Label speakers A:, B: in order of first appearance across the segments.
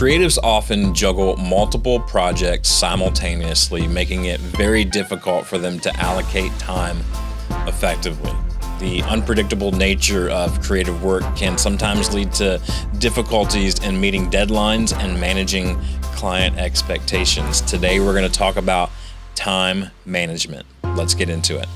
A: Creatives often juggle multiple projects simultaneously, making it very difficult for them to allocate time effectively. The unpredictable nature of creative work can sometimes lead to difficulties in meeting deadlines and managing client expectations. Today, we're going to talk about time management. Let's get into it.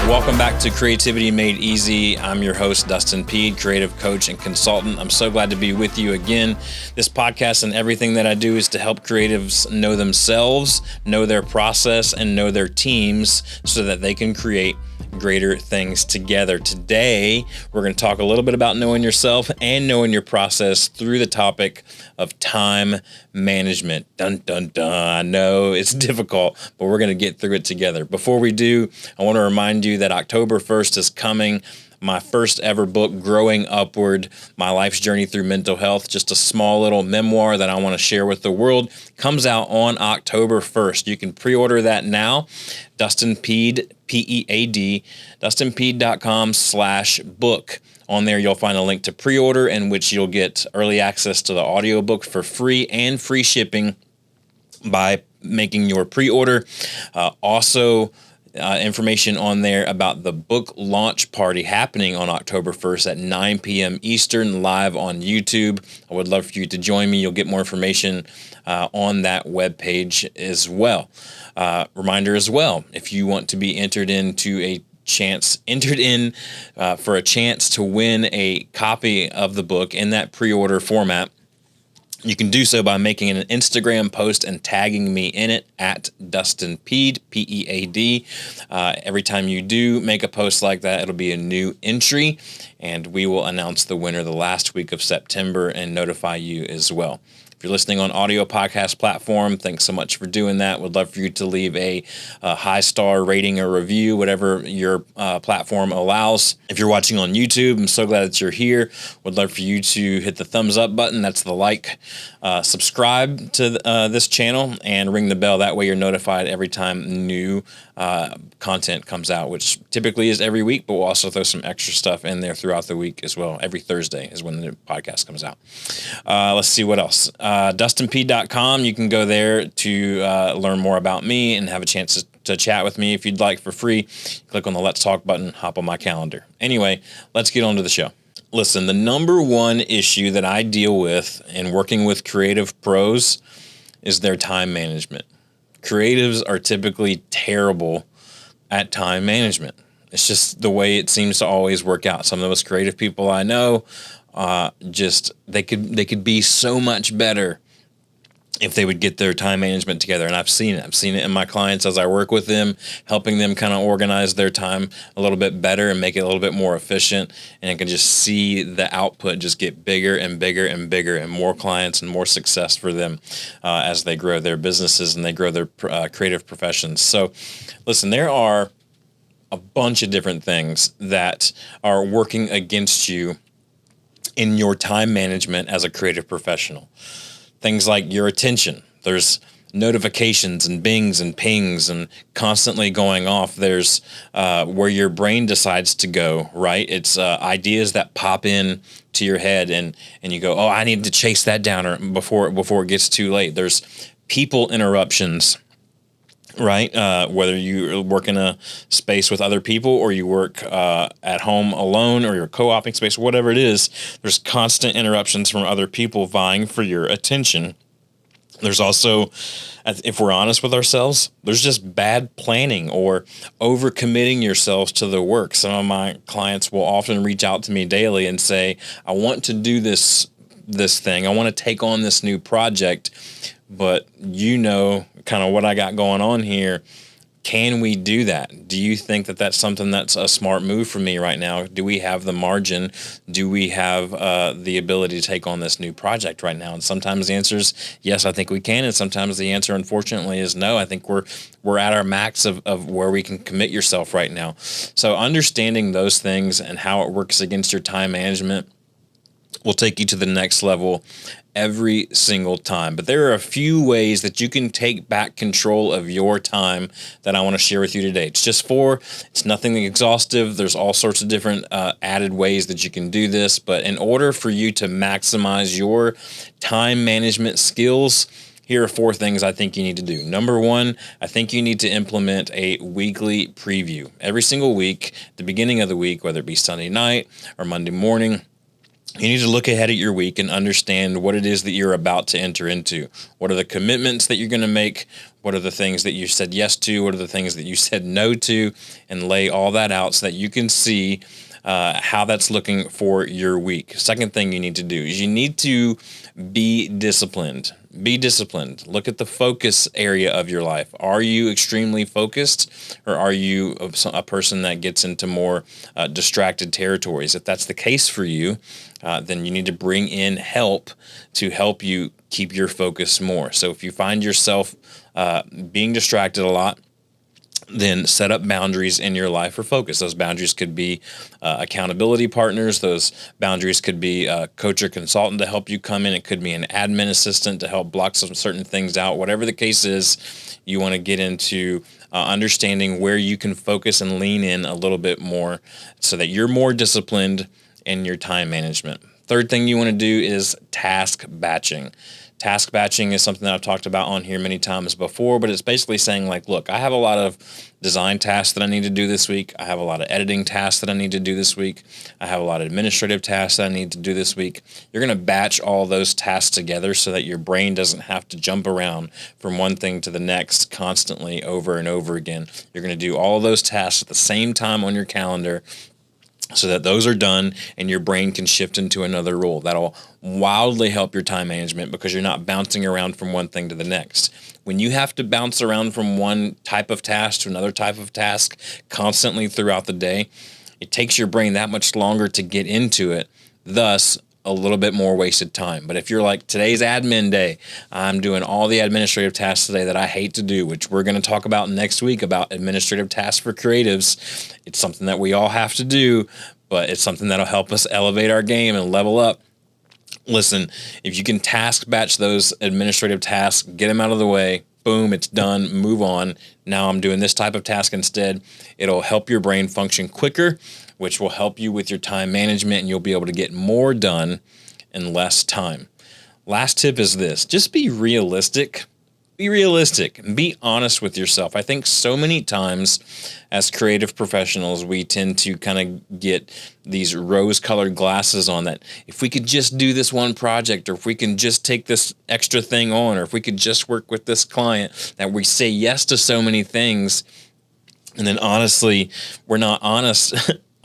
A: Welcome back to Creativity Made Easy. I'm your host, Dustin Peed, creative coach and consultant. I'm so glad to be with you again. This podcast and everything that I do is to help creatives know themselves, know their process, and know their teams so that they can create greater things together. Today, we're going to talk a little bit about knowing yourself and knowing your process through the topic of time management. Dun, dun, dun. I know it's difficult, but we're going to get through it together. Before we do, I want to remind you that October 1st is coming. My first ever book, Growing Upward, My Life's Journey Through Mental Health, just a small little memoir that I want to share with the world, comes out on October 1st. You can pre-order that now. Dustin Peed, P-E-A-D, dustinpeed.com/book. On there, you'll find a link to pre-order in which you'll get early access to the audiobook for free and free shipping by making your pre-order. Information on there about the book launch party happening on October 1st at 9 p.m. Eastern, live on YouTube. I would love for you to join me. You'll get more information on that webpage as well. Reminder as well, if you want to be entered in for a chance to win a copy of the book in that pre-order format, you can do so by making an Instagram post and tagging me in it at Dustin Peed, P-E-A-D. Every time you do make a post like that, it'll be a new entry, and we will announce the winner the last week of September and notify you as well. If you're listening on audio podcast platform, thanks so much for doing that. Would love for you to leave a 5-star rating or review, whatever your platform allows. If you're watching on YouTube, I'm so glad that you're here. Would love for you to hit the thumbs up button. That's the like. Subscribe to this channel and ring the bell. That way you're notified every time new content comes out, which typically is every week, but we'll also throw some extra stuff in there throughout the week as well. Every Thursday is when the podcast comes out. Let's see what else. DustinP.com. You can go there to learn more about me and have a chance to chat with me if you'd like for free. Click on the Let's Talk button, hop on my calendar. Anyway, let's get on to the show. Listen, the number one issue that I deal with in working with creative pros is their time management. Creatives are typically terrible at time management. It's just the way it seems to always work out. Some of the most creative people I know, they could be so much better if they would get their time management together. And I've seen it. I've seen it in my clients as I work with them, helping them kind of organize their time a little bit better and make it a little bit more efficient. And I can just see the output just get bigger and bigger and bigger, and more clients and more success for them as they grow their businesses and they grow their creative professions. So listen, there are a bunch of different things that are working against you in your time management as a creative professional. Things like your attention. There's notifications and bings and pings and constantly going off. There's where your brain decides to go, right? It's ideas that pop in to your head and you go, oh, I need to chase that down or before it gets too late. There's people interruptions, right? Whether you work in a space with other people or you work at home alone or you're co-oping space, whatever it is, there's constant interruptions from other people vying for your attention. There's also, if we're honest with ourselves, there's just bad planning or overcommitting yourselves to the work. Some of my clients will often reach out to me daily and say, I want to do this thing. I want to take on this new project, but kind of what I got going on here. Can we do that? Do you think that that's something that's a smart move for me right now? Do we have the margin? Do we have the ability to take on this new project right now? And sometimes the answer is yes, I think we can. And sometimes the answer, unfortunately, is no. I think we're at our max of where we can commit yourself right now. So understanding those things and how it works against your time management will take you to the next level every single time. But there are a few ways that you can take back control of your time that I want to share with you today. It's just four. It's nothing exhaustive. There's all sorts of different added ways that you can do this. But in order for you to maximize your time management skills, here are four things I think you need to do. Number one, I think you need to implement a weekly preview. Every single week, the beginning of the week, whether it be Sunday night or Monday morning, you need to look ahead at your week and understand what it is that you're about to enter into. What are the commitments that you're going to make? What are the things that you said yes to? What are the things that you said no to? And lay all that out so that you can see how that's looking for your week. Second thing you need to do is you need to be disciplined. Be disciplined. Look at the focus area of your life. Are you extremely focused, or are you a person that gets into more distracted territories? If that's the case for you, then you need to bring in help to help you keep your focus more. So if you find yourself being distracted a lot, then set up boundaries in your life for focus. Those boundaries could be accountability partners. Those boundaries could be a coach or consultant to help you come in. It could be an admin assistant to help block some certain things out. Whatever the case is, you want to get into understanding where you can focus and lean in a little bit more so that you're more disciplined in your time management. Third thing you want to do is task batching. Task batching is something that I've talked about on here many times before, but it's basically saying like, look, I have a lot of design tasks that I need to do this week. I have a lot of editing tasks that I need to do this week. I have a lot of administrative tasks that I need to do this week. You're going to batch all those tasks together so that your brain doesn't have to jump around from one thing to the next constantly over and over again. You're going to do all of those tasks at the same time on your calendar, so that those are done and your brain can shift into another role. That'll wildly help your time management because you're not bouncing around from one thing to the next. When you have to bounce around from one type of task to another type of task constantly throughout the day, it takes your brain that much longer to get into it, thus a little bit more wasted time. But if you're like, today's admin day, I'm doing all the administrative tasks today that I hate to do, which we're going to talk about next week about administrative tasks for creatives. It's something that we all have to do, but it's something that'll help us elevate our game and level up. Listen, if you can task batch those administrative tasks, get them out of the way, boom, it's done, move on. Now I'm doing this type of task instead. It'll help your brain function quicker, which will help you with your time management, and you'll be able to get more done in less time. Last tip is this: just be realistic. Be realistic and be honest with yourself. I think so many times as creative professionals, we tend to kind of get these rose-colored glasses on that if we could just do this one project, or if we can just take this extra thing on, or if we could just work with this client, that we say yes to so many things, and then honestly, we're not honest.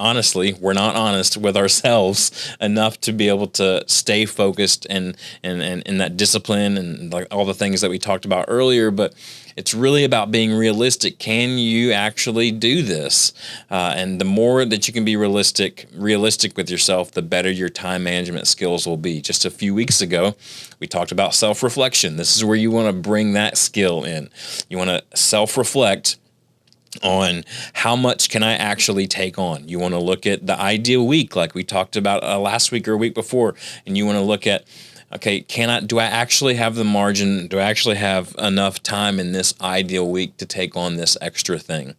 A: Honestly, we're not honest with ourselves enough to be able to stay focused and in that discipline and like all the things that we talked about earlier. But it's really about being realistic. Can you actually do this? And the more that you can be realistic with yourself, the better your time management skills will be. Just a few weeks ago, we talked about self-reflection. This is where you want to bring that skill in. You want to self-reflect on how much can I actually take on. You want to look at the ideal week like we talked about last week or a week before, and you want to look at, okay, do I actually have the margin? Do I actually have enough time in this ideal week to take on this extra thing?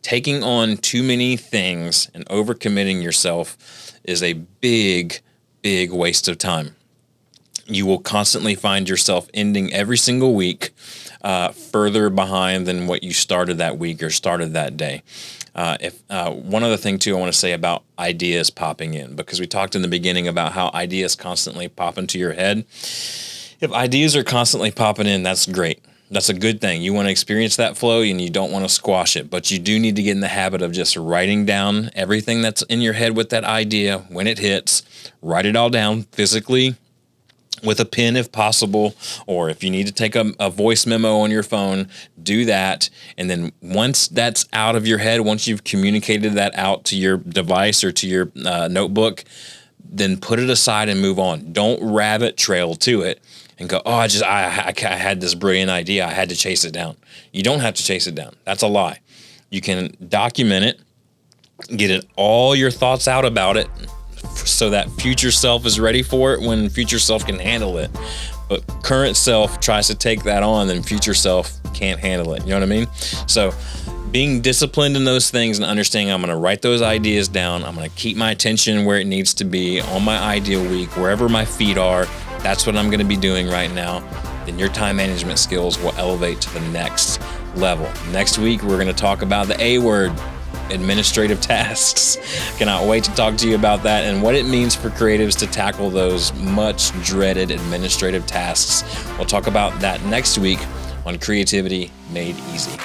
A: Taking on too many things and overcommitting yourself is a big, big waste of time. You will constantly find yourself ending every single week further behind than what you started that week or started that day. One other thing too I want to say about ideas popping in, because we talked in the beginning about how ideas constantly pop into your head. If ideas are constantly popping in, that's great. That's a good thing. You want to experience that flow and you don't want to squash it, but you do need to get in the habit of just writing down everything that's in your head with that idea. When it hits, write it all down physically, with a pen if possible, or if you need to take a voice memo on your phone, do that. And then once that's out of your head, once you've communicated that out to your device or to your notebook, then put it aside and move on. Don't rabbit trail to it and go, oh, I had this brilliant idea, I had to chase it down. You don't have to chase it down. That's a lie. You can document it, get all your thoughts out about it so that future self is ready for it when future self can handle it. But current self tries to take that on, then future self can't handle it. You know what I mean? So being disciplined in those things and understanding I'm going to write those ideas down. I'm going to keep my attention where it needs to be on my ideal week, wherever my feet are. That's what I'm going to be doing right now. Then your time management skills will elevate to the next level. Next week, we're going to talk about the A word, administrative tasks. Cannot wait to talk to you about that and what it means for creatives to tackle those much dreaded administrative tasks. We'll talk about that next week on Creativity Made Easy.